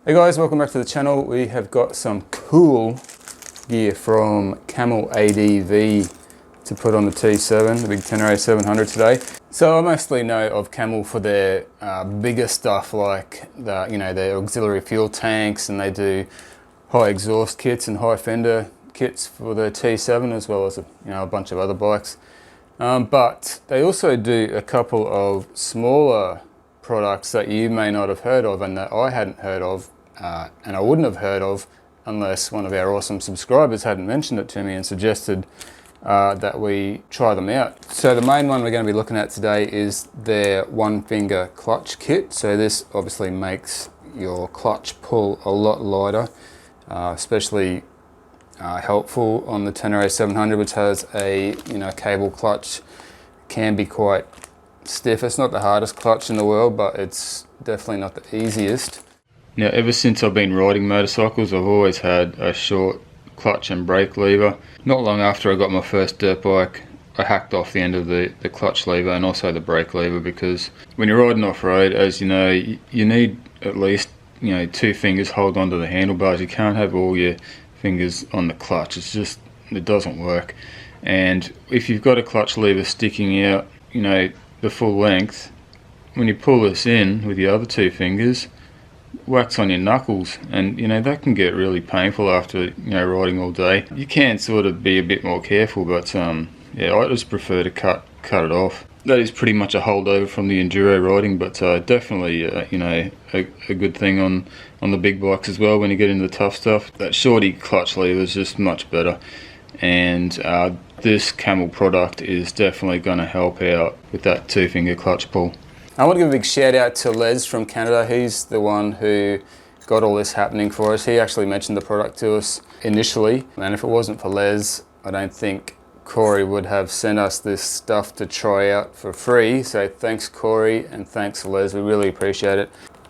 Hey guys, welcome back to the channel. We have got some cool gear from Camel ADV to put on the T7, the big Tenere 700 today. So I mostly know of Camel for their bigger stuff like their auxiliary fuel tanks, and they do high exhaust kits and high fender kits for the T7 as well as a bunch of other bikes. But they also do a couple of smaller products that you may not have heard of and that I hadn't heard of, and I wouldn't have heard of unless one of our awesome subscribers hadn't mentioned it to me and suggested that we try them out. So the main one we're going to be looking at today is their one finger clutch kit. So this obviously makes your clutch pull a lot lighter, especially helpful on the Tenere 700, which has a cable clutch. Can be quite stiff. It's not the hardest clutch in the world, but it's definitely not the easiest. Now, ever since I've been riding motorcycles, I've always had a short clutch and brake lever. Not long after I got my first dirt bike, I hacked off the end of the clutch lever and also the brake lever, because when you're riding off-road, as you know, you need at least 2 fingers hold onto the handlebars. You can't have all your fingers on the clutch. It doesn't work. And if you've got a clutch lever sticking out the full length, when you pull this in with your other 2 fingers, wax on your knuckles, and that can get really painful after riding all day. You can sort of be a bit more careful, but yeah, I just prefer to cut it off. That is pretty much a holdover from the enduro riding, but definitely a good thing on the big bikes as well when you get into the tough stuff. That shorty clutch lever is just much better, and this Camel product is definitely going to help out with that 2 finger clutch pull. I want to give a big shout out to Les from Canada. He's the one who got all this happening for us. He actually mentioned the product to us initially, and if it wasn't for Les, I don't think Corey would have sent us this stuff to try out for free. So thanks Corey, and thanks Les, we really appreciate it.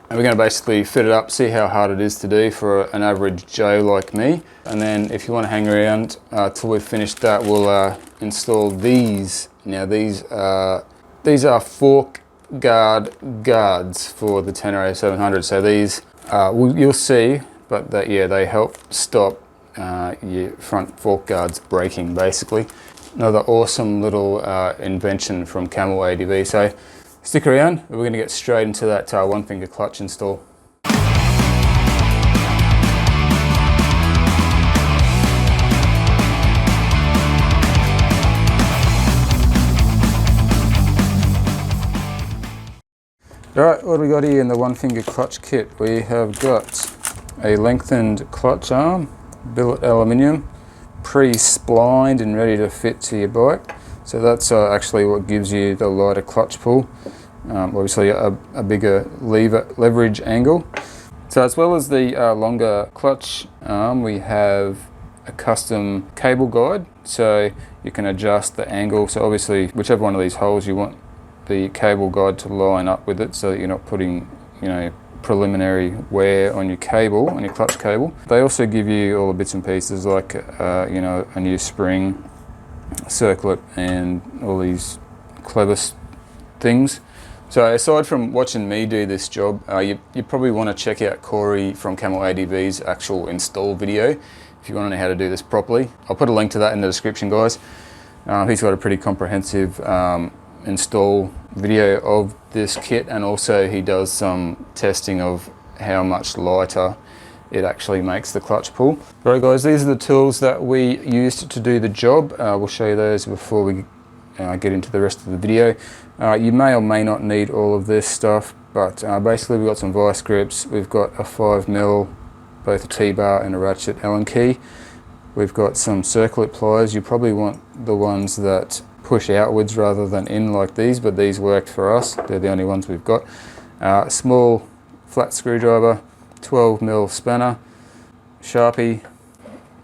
And we're going to basically fit it up, see how hard it is to do for an average Joe like me. And then if you want to hang around till we've finished that, we'll install these. Now these are fork guard guards for the Tenere 700. So these, you'll see, but they help stop your front fork guards breaking basically. Another awesome little invention from Camel ADV. So stick around, we're going to get straight into that one finger clutch install. Alright, what do we got here in the one finger clutch kit? We have got a lengthened clutch arm, billet aluminium, pre-splined and ready to fit to your bike. So that's actually what gives you the lighter clutch pull. Obviously a bigger leverage angle. So as well as the longer clutch arm, we have a custom cable guide, so you can adjust the angle. So obviously whichever one of these holes you want the cable guide to line up with it, so that you're not putting preliminary wear on your cable, on your clutch cable. They also give you all the bits and pieces like a new spring, circlet, and all these clever things. So aside from watching me do this job, you probably want to check out Corey from Camel ADV's actual install video if you want to know how to do this properly. I'll put a link to that in the description, guys. He's got a pretty comprehensive install video of this kit, and also he does some testing of how much lighter it actually makes the clutch pull. Right guys, these are the tools that we used to do the job. We'll show you those before we get into the rest of the video. You may or may not need all of this stuff, but basically we've got some vice grips, we've got a 5mm, both a T-bar and a ratchet Allen key. We've got some circlip pliers. You probably want the ones that push outwards rather than in like these, but these worked for us. They're the only ones we've got. Small flat screwdriver, 12mm spanner, Sharpie,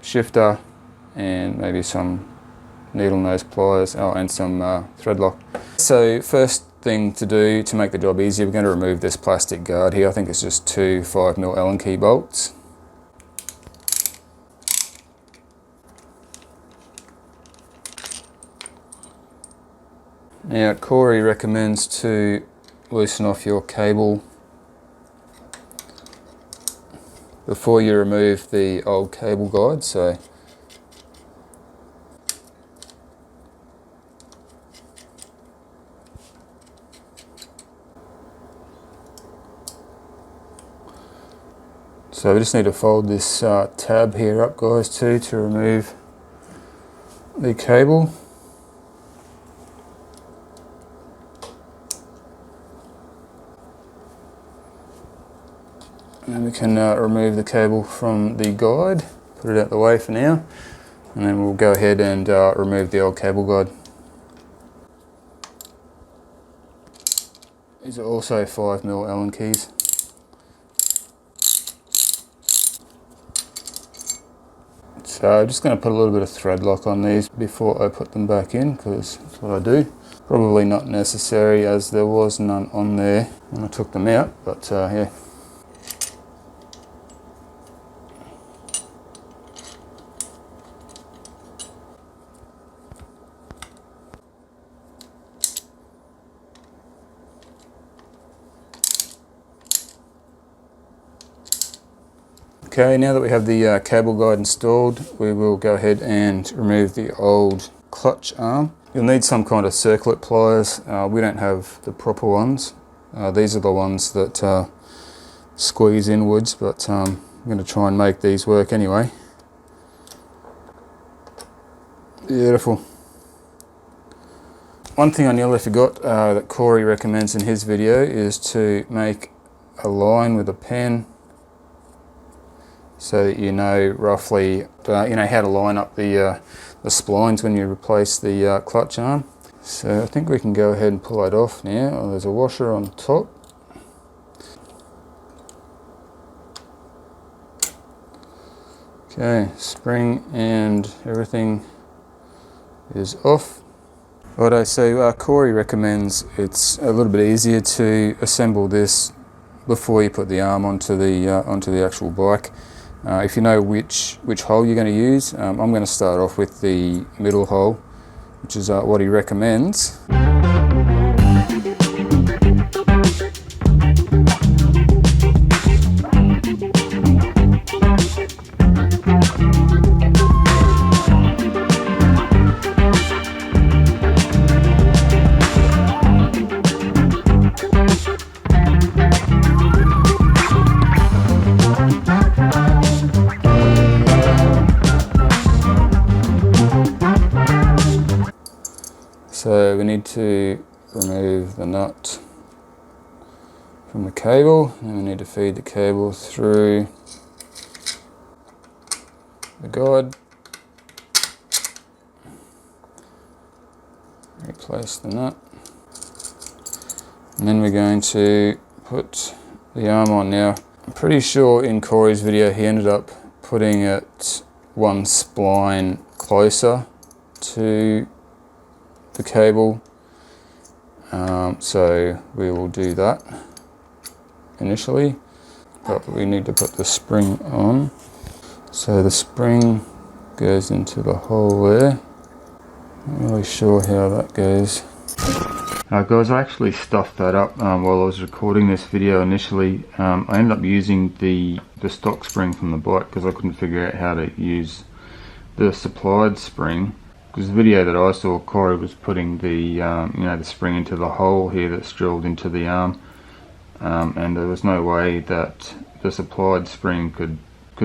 shifter, and maybe some needle nose pliers, and some thread lock. So first thing to do to make the job easier, we're going to remove this plastic guard here. I think it's just 2 5mm Allen key bolts. Now Corey recommends to loosen off your cable before you remove the old cable guide. So we just need to fold this tab here up, guys, too, to remove the cable. And then we can remove the cable from the guide, put it out the way for now, and then we'll go ahead and remove the old cable guide. These are also 5mm Allen keys. So I'm just going to put a little bit of thread lock on these before I put them back in, because that's what I do. Probably not necessary, as there was none on there when I took them out, but yeah. Okay, now that we have the cable guide installed, we will go ahead and remove the old clutch arm. You'll need some kind of circlip pliers. We don't have the proper ones. These are the ones that squeeze inwards, but I'm going to try and make these work anyway. Beautiful. One thing I nearly forgot that Corey recommends in his video is to make a line with a pen, so that you know roughly how to line up the splines when you replace the clutch arm. So I think we can go ahead and pull that off now. Oh, there's a washer on top. Okay, spring and everything is off. Righto, so Corey recommends it's a little bit easier to assemble this before you put the arm onto the actual bike. If you know which hole you're going to use, I'm going to start off with the middle hole, which is what he recommends. So we need to remove the nut from the cable, and we need to feed the cable through the guide. Replace the nut. And then we're going to put the arm on. Now, I'm pretty sure in Corey's video he ended up putting it one spline closer to the cable, so we will do that initially, but we need to put the spring on. So the spring goes into the hole there. Not really sure how that goes. Guys, I actually stuffed that up while I was recording this video initially. I ended up using the stock spring from the bike because I couldn't figure out how to use the supplied spring. Because the video that I saw, Corey was putting the the spring into the hole here that's drilled into the arm, and there was no way that the supplied spring could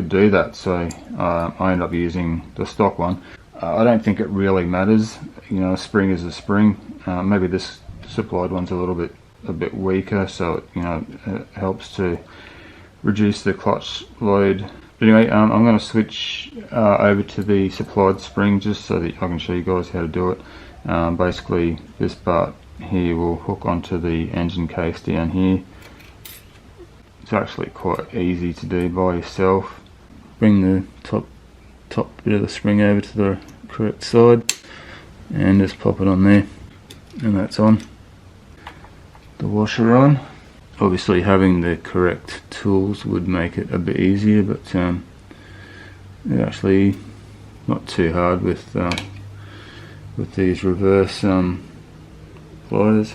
do that, so I ended up using the stock one. I don't think it really matters, a spring is a spring. Maybe this supplied one's a bit weaker, so it helps to reduce the clutch load. But anyway, I'm going to switch over to the supplied spring just so that I can show you guys how to do it. Basically, this part here will hook onto the engine case down here. It's actually quite easy to do by yourself. Bring the top bit of the spring over to the correct side and just pop it on there, and that's on. The washer on. Obviously having the correct tools would make it a bit easier, but it's actually not too hard with these reverse pliers.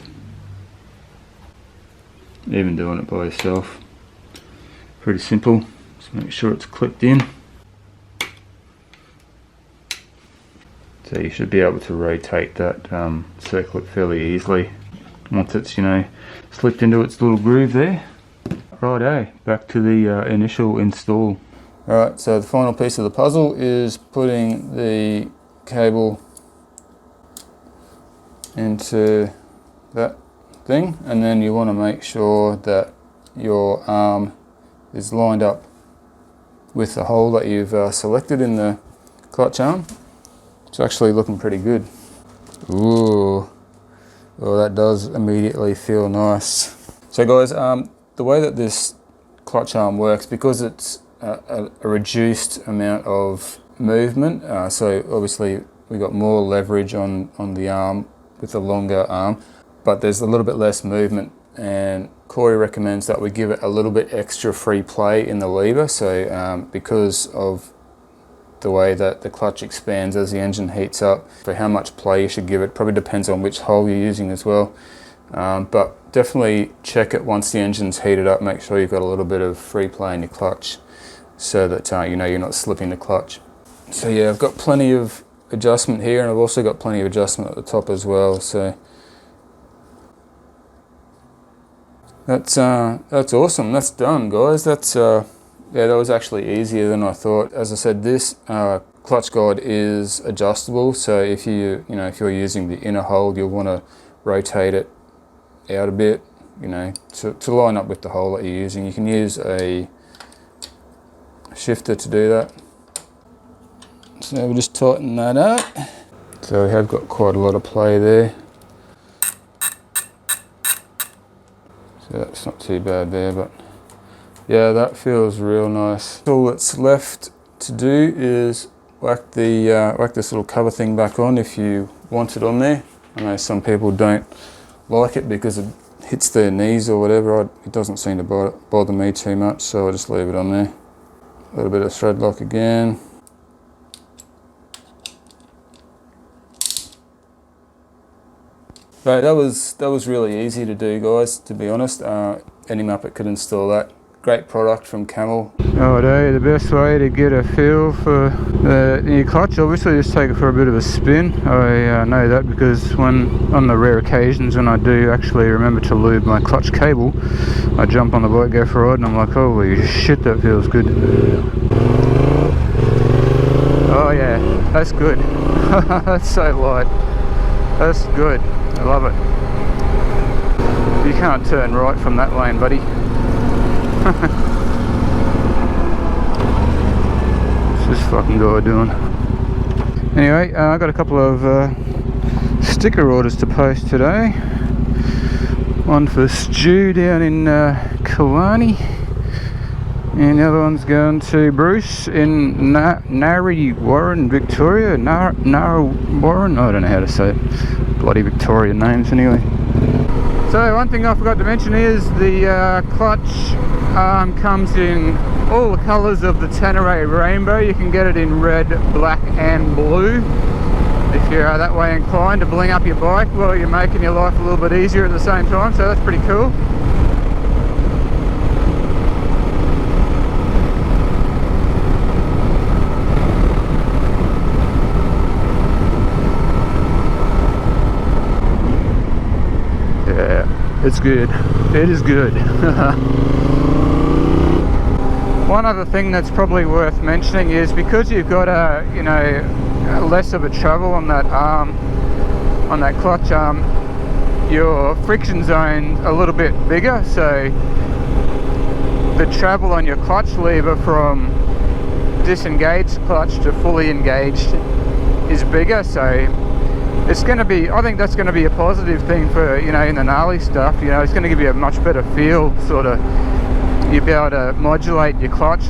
Even doing it by yourself, pretty simple. Just make sure it's clipped in. So you should be able to rotate that circlip fairly easily once it's, you know, slipped into its little groove there. Righto, back to the initial install. Alright, so the final piece of the puzzle is putting the cable into that thing, and then you want to make sure that your arm is lined up with the hole that you've selected in the clutch arm. It's actually looking pretty good. Ooh, well, that does immediately feel nice. So guys, the way that this clutch arm works, because it's a reduced amount of movement, so obviously we got more leverage on the arm with the longer arm, but there's a little bit less movement, and Corey recommends that we give it a little bit extra free play in the lever. So because of the way that the clutch expands as the engine heats up, for how much play you should give it probably depends on which hole you're using as well. But definitely check it once the engine's heated up, make sure you've got a little bit of free play in your clutch so that you know you're not slipping the clutch. So yeah, I've got plenty of adjustment here, and I've also got plenty of adjustment at the top as well. So that's awesome. That's done, guys. That's yeah, that was actually easier than I thought. As I said, this clutch guide is adjustable, so if you're using the inner hole, you'll want to rotate it out a bit, you know, to line up with the hole that you're using. You can use a shifter to do that. So we'll just tighten that up. So we have got quite a lot of play there. So that's not too bad there, but yeah, that feels real nice. All that's left to do is whack this little cover thing back on if you want it on there. I know some people don't like it because it hits their knees or whatever. It doesn't seem to bother me too much, so I'll just leave it on there. A little bit of thread lock again. Right, that was really easy to do, guys, to be honest. Any Muppet could install that. Great product from Camel. Nowadays, the best way to get a feel for the new clutch, obviously just take it for a bit of a spin. I know that because on the rare occasions when I do actually remember to lube my clutch cable, I jump on the bike, go for a ride, and I'm like, holy shit, that feels good. Oh yeah, that's good. That's so light. That's good. I love it. You can't turn right from that lane, buddy. What's this fucking guy doing? Anyway, I got a couple of sticker orders to post today. One for Stu down in Killarney, and the other one's going to Bruce in Narre Warren, Victoria. Narre Warren, I don't know how to say it. Bloody Victorian names anyway. So one thing I forgot to mention is the clutch comes in all the colours of the Tenere rainbow. You can get it in red, black and blue if you're that way inclined to bling up your bike while you're making your life a little bit easier at the same time, so that's pretty cool. It's good. It is good. One other thing that's probably worth mentioning is because you've got less of a travel on that arm, on that clutch arm, your friction zone's a little bit bigger, so the travel on your clutch lever from disengaged clutch to fully engaged is bigger, so it's going to be, I think that's going to be a positive thing for, in the gnarly stuff. It's going to give you a much better feel, sort of. You'll be able to modulate your clutch,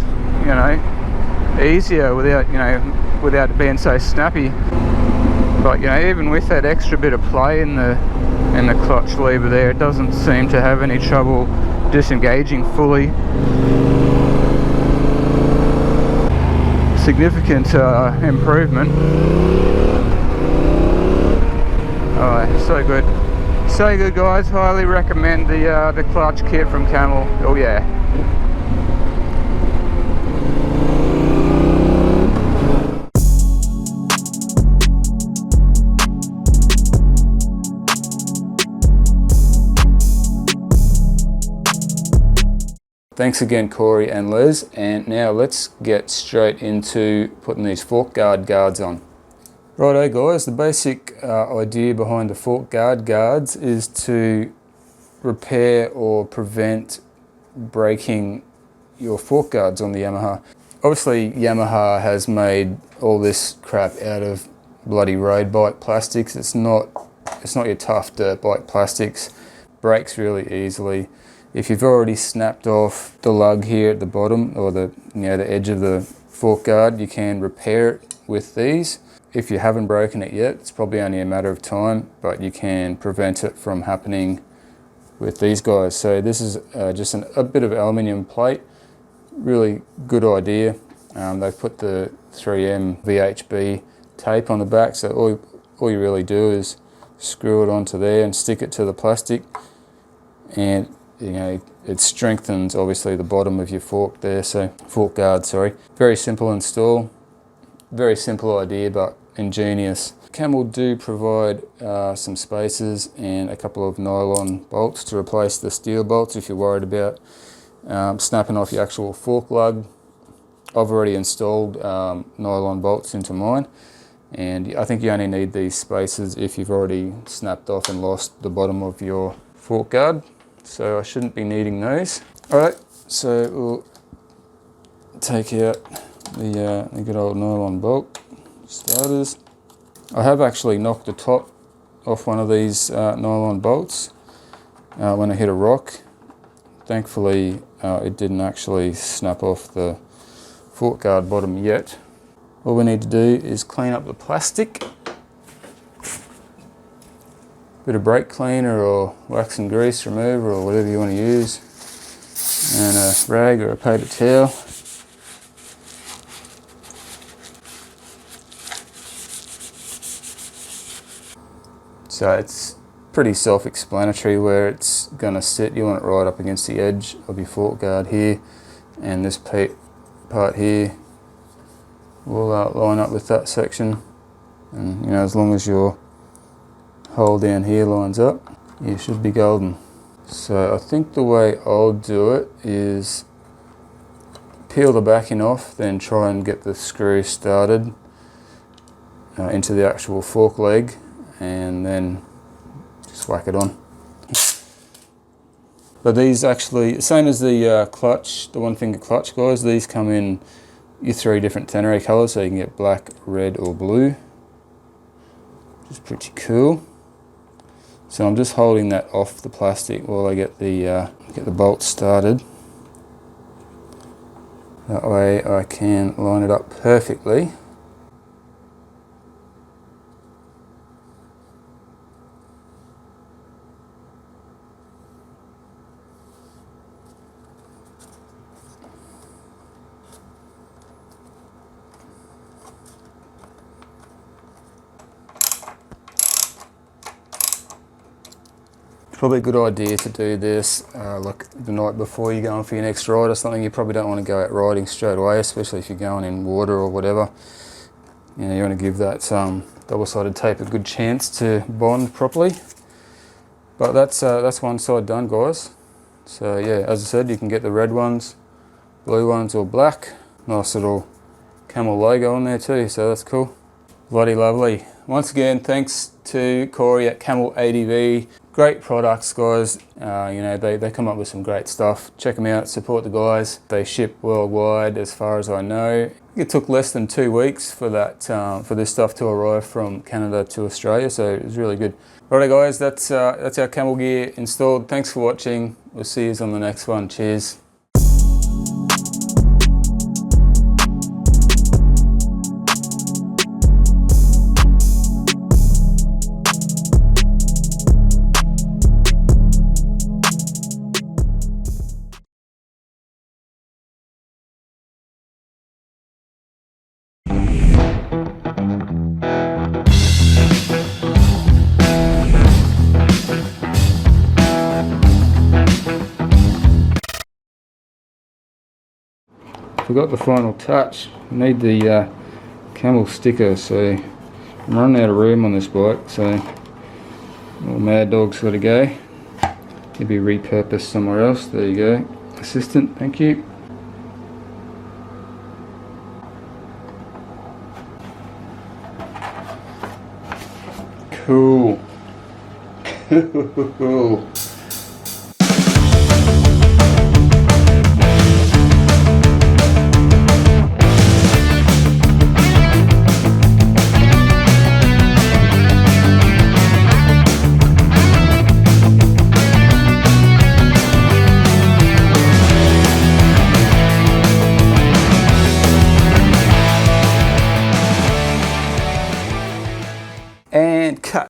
easier without it being so snappy. But even with that extra bit of play in the clutch lever there, it doesn't seem to have any trouble disengaging fully. Significant improvement. Oh, so good. So good, guys. Highly recommend the clutch kit from Camel. Oh yeah. Thanks again, Corey and Les, and now let's get straight into putting these fork guards on. Righto guys, the basic idea behind the fork guards is to repair or prevent breaking your fork guards on the Yamaha. Obviously Yamaha has made all this crap out of bloody road bike plastics. It's not your tough dirt bike plastics. Breaks really easily. If you've already snapped off the lug here at the bottom, or the edge of the fork guard, you can repair it with these. If you haven't broken it yet, it's probably only a matter of time, but you can prevent it from happening with these guys. So this is just a bit of aluminium plate. Really good idea. They've put the 3M VHB tape on the back, so all you really do is screw it onto there and stick it to the plastic, and it strengthens obviously the bottom of your fork there, so fork guard, sorry. Very simple install, very simple idea, but ingenious. Camel do provide some spacers and a couple of nylon bolts to replace the steel bolts if you're worried about snapping off your actual fork lug. I've already installed nylon bolts into mine, and I think you only need these spacers if you've already snapped off and lost the bottom of your fork guard, so I shouldn't be needing those. Alright, so we'll take out the good old nylon bolt starters. I have actually knocked the top off one of these nylon bolts when I hit a rock. Thankfully it didn't actually snap off the fork guard bottom yet. All we need to do is clean up the plastic. Bit of brake cleaner or wax and grease remover or whatever you want to use, and a rag or a paper towel. So it's pretty self-explanatory where it's going to sit. You want it right up against the edge of your fork guard here, and this part here will line up with that section, and as long as your hole down here lines up, you should be golden. So I think the way I'll do it is peel the backing off, then try and get the screw started into the actual fork leg, and then just whack it on. But these actually, same as the clutch, the one finger clutch guys, these come in your 3 different Tenere colours, so you can get black, red or blue, which is pretty cool. So I'm just holding that off the plastic while I get the bolt started. That way I can line it up perfectly. Probably a good idea to do this like the night before you're going for your next ride or something. You probably don't want to go out riding straight away, especially if you're going in water or whatever. You want to give that double-sided tape a good chance to bond properly. But that's one side done, guys. So yeah, as I said, you can get the red ones, blue ones or black. Nice little Camel logo on there too, so that's cool. Bloody lovely. Once again, thanks to Corey at Camel ADV. Great products, guys. They come up with some great stuff. Check them out, support the guys. They ship worldwide as far as I know. It took less than 2 weeks for this stuff to arrive from Canada to Australia, so it was really good. Alright guys, that's our Camel gear installed. Thanks for watching. We'll see you on the next one. Cheers. Forgot the final touch. I need the Camel sticker, so I'm running out of room on this bike, so little Mad Dog's got to go. He'll be repurposed somewhere else. There you go. Assistant, thank you. Cool. Cool.